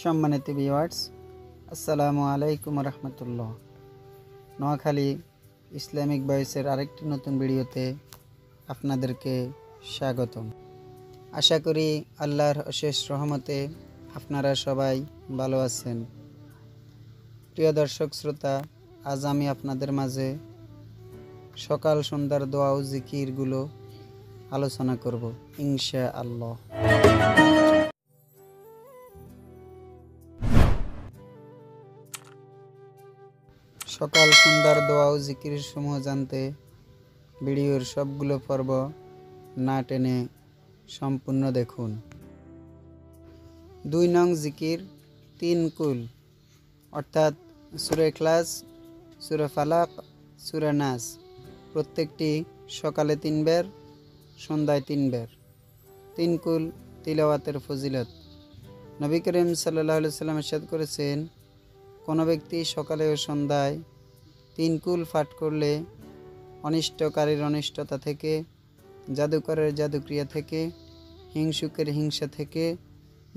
সম্মানিত ভিউয়ার্স, আসসালামু আলাইকুম রহমতুল্লাহ। নোয়াখালী ইসলামিক ভয়েসের আরেকটি নতুন ভিডিওতে আপনাদেরকে স্বাগতম। আশা করি আল্লাহর অশেষ রহমতে আপনারা সবাই ভালো আছেন। প্রিয় দর্শক শ্রোতা, আজ আমি আপনাদের মাঝে সকাল সন্ধ্যার দোয়া ও জিকিরগুলো আলোচনা করব ইনশাআল্লাহ। সকাল সন্ধ্যার দোয়া ও জিকির সমূহ জানতে ভিডিওর সবগুলো পর্ব না টেনে সম্পূর্ণ দেখুন। 2 নং জিকির 3 কুল, অর্থাৎ সূরা ইখলাস, সূরা ফালাক, সূরা নাস, প্রত্যেকটি সকালে 3 বার, সন্ধ্যায় 3 বার। 3 কুল তিলাওয়াতের ফজিলত। নবী করিম সাল্লাল্লাহু আলাইহি ওয়াসাল্লাম ইরশাদ করেছেন, কোনো ব্যক্তি সকালে ও সন্ধ্যায় 3 কুল পাঠ করলে অনিষ্টকারীর অনিষ্টতা থেকে, জাদুকরের জাদুক্রিয়া থেকে, হিংসুকের হিংসা থেকে,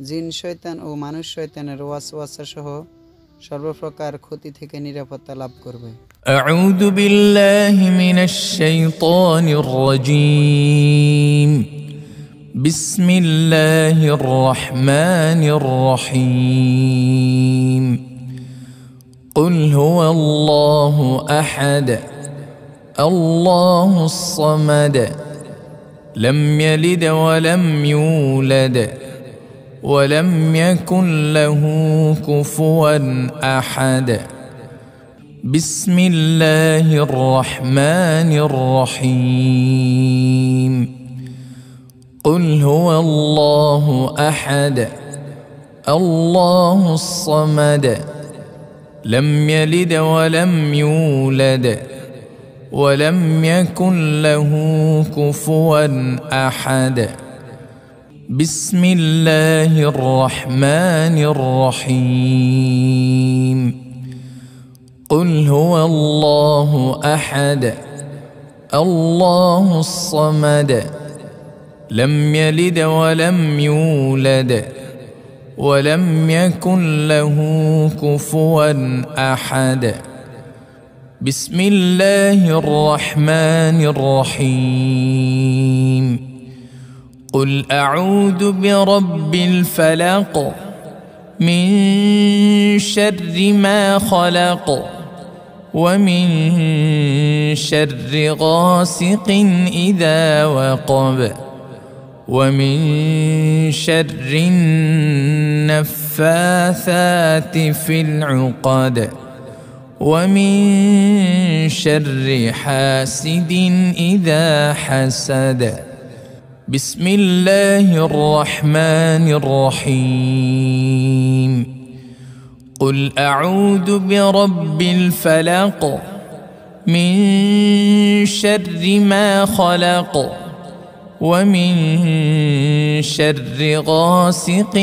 জিন শয়তান ও মানুষ শয়তানের ওয়াসওয়াসা সহ সর্বপ্রকার ক্ষতি থেকে নিরাপত্তা লাভ করবে। আউযু বিল্লাহি মিনাশ শাইতানির রাজীম। বিসমিল্লাহির রহমানির রহিম। قل هو الله أحد الله الصمد لم يلد ولم يولد ولم يكن له كفوا أحد بسم الله الرحمن الرحيم قل هو الله أحد الله الصمد لم يلد ولم يولد ولم يكن له كفوا أحد بسم الله الرحمن الرحيم قل هو الله أحد الله الصمد لم يلد ولم يولد ولم يكن له كفوا أحد بسم الله الرحمن الرحيم قل أعوذ برب الفلق من شر ما خلق ومن شر غاسق إذا وقب ومن شر النفاثات في العقد ومن شر حاسد إذا حسد بسم الله الرحمن الرحيم قل أعوذ برب الفلق من شر ما خلق ومن شر غاسق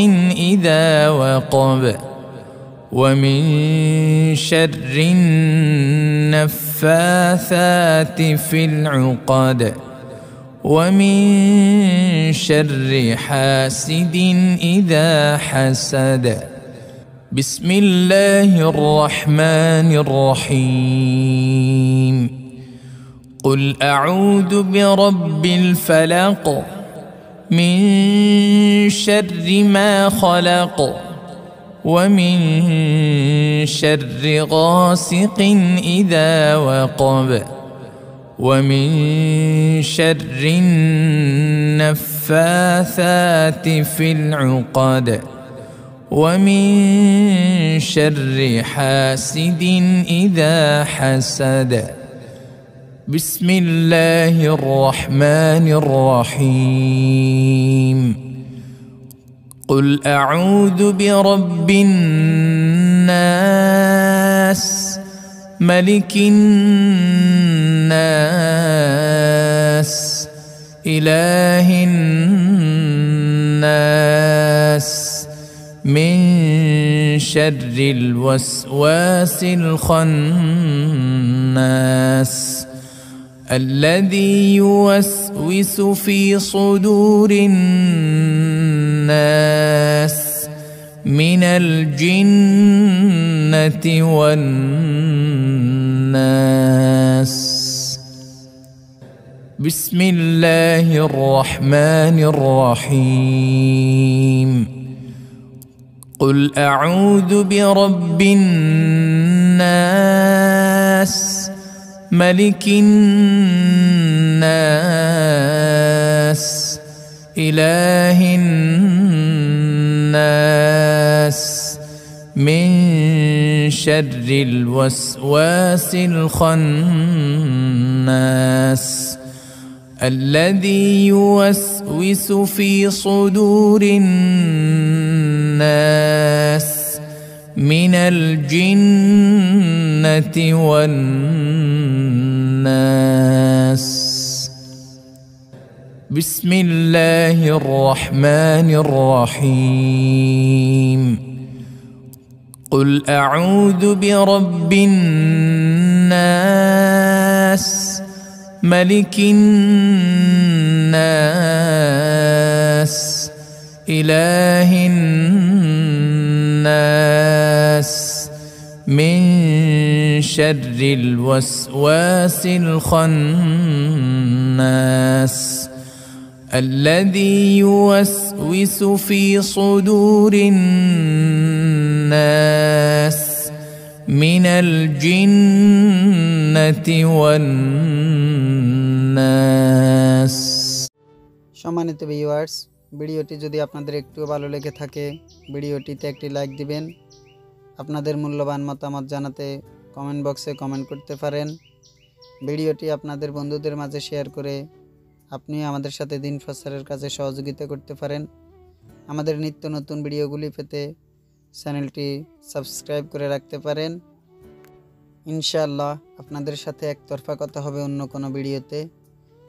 إذا وقب ومن شر النفاثات في العقد ومن شر حاسد إذا حسد بسم الله الرحمن الرحيم قل أعوذ برب الفلق من شر ما خلق ومن شر غاسق إذا وقب ومن شر النفاثات في العقد ومن شر حاسد إذا حسد بسم الله الرحمن الرحيم قل أعوذ برب الناس ملك الناس إله الناس من شر الوسواس الخناس الذي يوسوس في صدور الناس من الجنة والناس. بسم الله الرحمن الرحيم. قل أعوذ برب الناس ملك الناس إله الناس من شر الوسواس الخناس الذي يوسوس في صدور الناس من الجنة والناس. بسم الله الرحمن الرحيم. قل أعوذ برب الناس ملك الناس إله الناس من شر الوسواس الخناس الذي يوسوس في صدور الناس من الجنة والناس. সম্মানিত ভিউয়ার্স, ভিডিওটি যদি আপনাদের একটু ভালো লেগে থাকে ভিডিওটিতে একটি লাইক দিবেন। আপনাদের মূল্যবান মতামত জানাতে কমেন্ট বক্সে কমেন্ট করতে পারেন। ভিডিওটি আপনাদের বন্ধুদের মাঝে শেয়ার করে আপনি আমাদের সাথে দিন প্রচারের কাজে সহযোগিতা করতে পারেন। আমাদের নিত্য নতুন ভিডিওগুলি পেতে চ্যানেলটি সাবস্ক্রাইব করে রাখতে পারেন। ইনশাআল্লাহ আপনাদের সাথে একতরফা কথা হবে অন্য কোনো ভিডিওতে।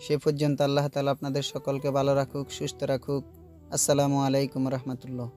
সে পর্যন্ত আল্লাহ তাআলা আপনাদের সকলকে ভালো রাখুক, সুস্থ রাখুক। আসসালামু আলাইকুম রহমতুল্লাহ।